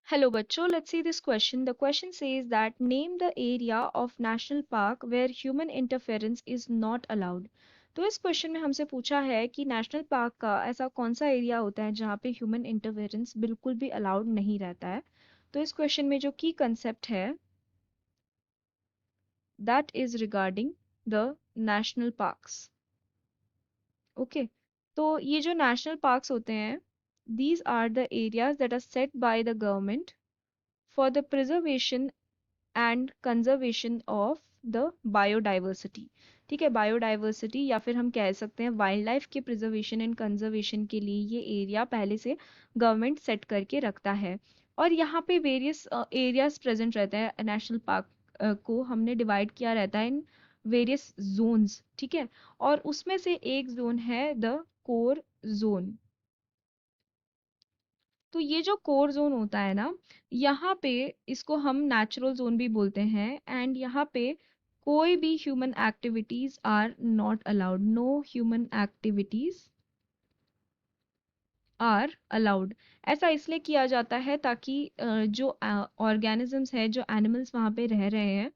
Hello बच्चों, let's see this question. The question says that name the area of national park where human interference is not allowed. तो इस question में हमसे पूछा है कि नेशनल पार्क का ऐसा कौन सा एरिया होता है जहाँ पे ह्यूमन इंटरफेरेंस बिल्कुल भी अलाउड नहीं रहता है. तो इस क्वेश्चन में जो की कंसेप्ट है that is regarding the national parks. Okay, तो ये जो नेशनल पार्क्स होते हैं these are the areas that are set by the government for the preservation and conservation of the biodiversity. ठीक है, बायोडाइवर्सिटी या फिर हम कह सकते हैं वाइल्ड लाइफ के प्रिजर्वेशन एंड कंजर्वेशन के लिए ये एरिया पहले से गवर्नमेंट सेट करके रखता है. और यहाँ पे वेरियस एरियाज प्रेजेंट रहते हैं. नेशनल पार्क को हमने डिवाइड किया रहता है इन वेरियस जोन्स. ठीक है, और उसमें से एक जोन है द कोर जोन. तो ये जो कोर जोन होता है ना, यहाँ पे इसको हम नेचुरल जोन भी बोलते हैं. एंड यहाँ पे कोई भी human activities are not allowed. No human activities are allowed. ऐसा इसलिए किया जाता है ताकि जो ऑर्गेनिजम्स है, जो एनिमल्स वहाँ पे रह रहे हैं,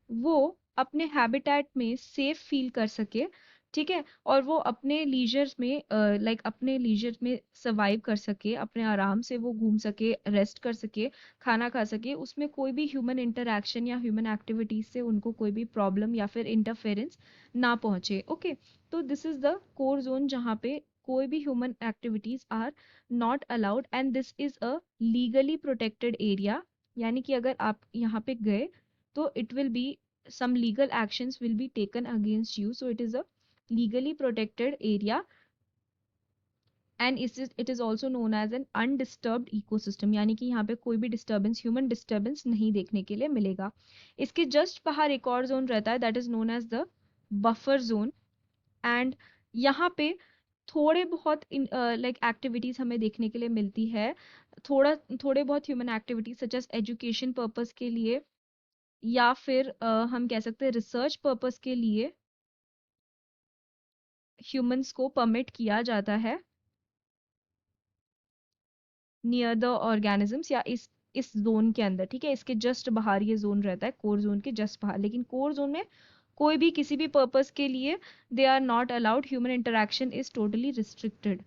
वो अपने हैबिटेट में सेफ फील कर सके. ठीक है, और वो अपने लीजर में अपने लीजर में सर्वाइव कर सके, अपने आराम से वो घूम सके, रेस्ट कर सके, खाना खा सके. उसमें कोई भी ह्यूमन इंटरैक्शन या ह्यूमन एक्टिविटीज से उनको कोई भी प्रॉब्लम या फिर इंटरफेरेंस ना पहुंचे. ओके, तो this is the core zone जहाँ पे कोई भी human activities are not allowed and this is a legally protected area. यानी कि अगर आप यहाँ पे गए तो it will be some legal actions will be taken against you, so it is a legally protected area. And it is also known as an undisturbed ecosystem. यानी कि यहाँ पे कोई भी डिस्टर्बेंस, ह्यूमन डिस्टर्बेंस नहीं देखने के लिए मिलेगा. इसके जस्ट बाहर एक और जोन रहता है that is known as the buffer zone. And यहाँ पे थोड़े बहुत एक्टिविटीज हमें देखने के लिए मिलती है. थोड़े बहुत human activities such as education purpose के लिए या फिर हम कह सकते हैं रिसर्च पर्पस के लिए ह्यूमंस को परमिट किया जाता है नियर द ऑर्गेनिजम्स या इस जोन के अंदर. ठीक है, इसके जस्ट बाहर ये जोन रहता है, कोर जोन के जस्ट बाहर. लेकिन कोर जोन में कोई भी किसी भी पर्पस के लिए they are not allowed. Human interaction is totally restricted.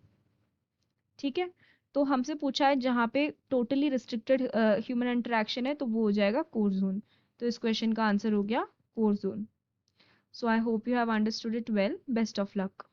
ठीक है, तो हमसे पूछा है जहाँ पे टोटली रिस्ट्रिक्टेड ह्यूमन इंटरैक्शन है तो वो हो जाएगा कोर जोन. तो इस क्वेश्चन का आंसर हो गया core zone. So I hope you have understood it well. Best of luck.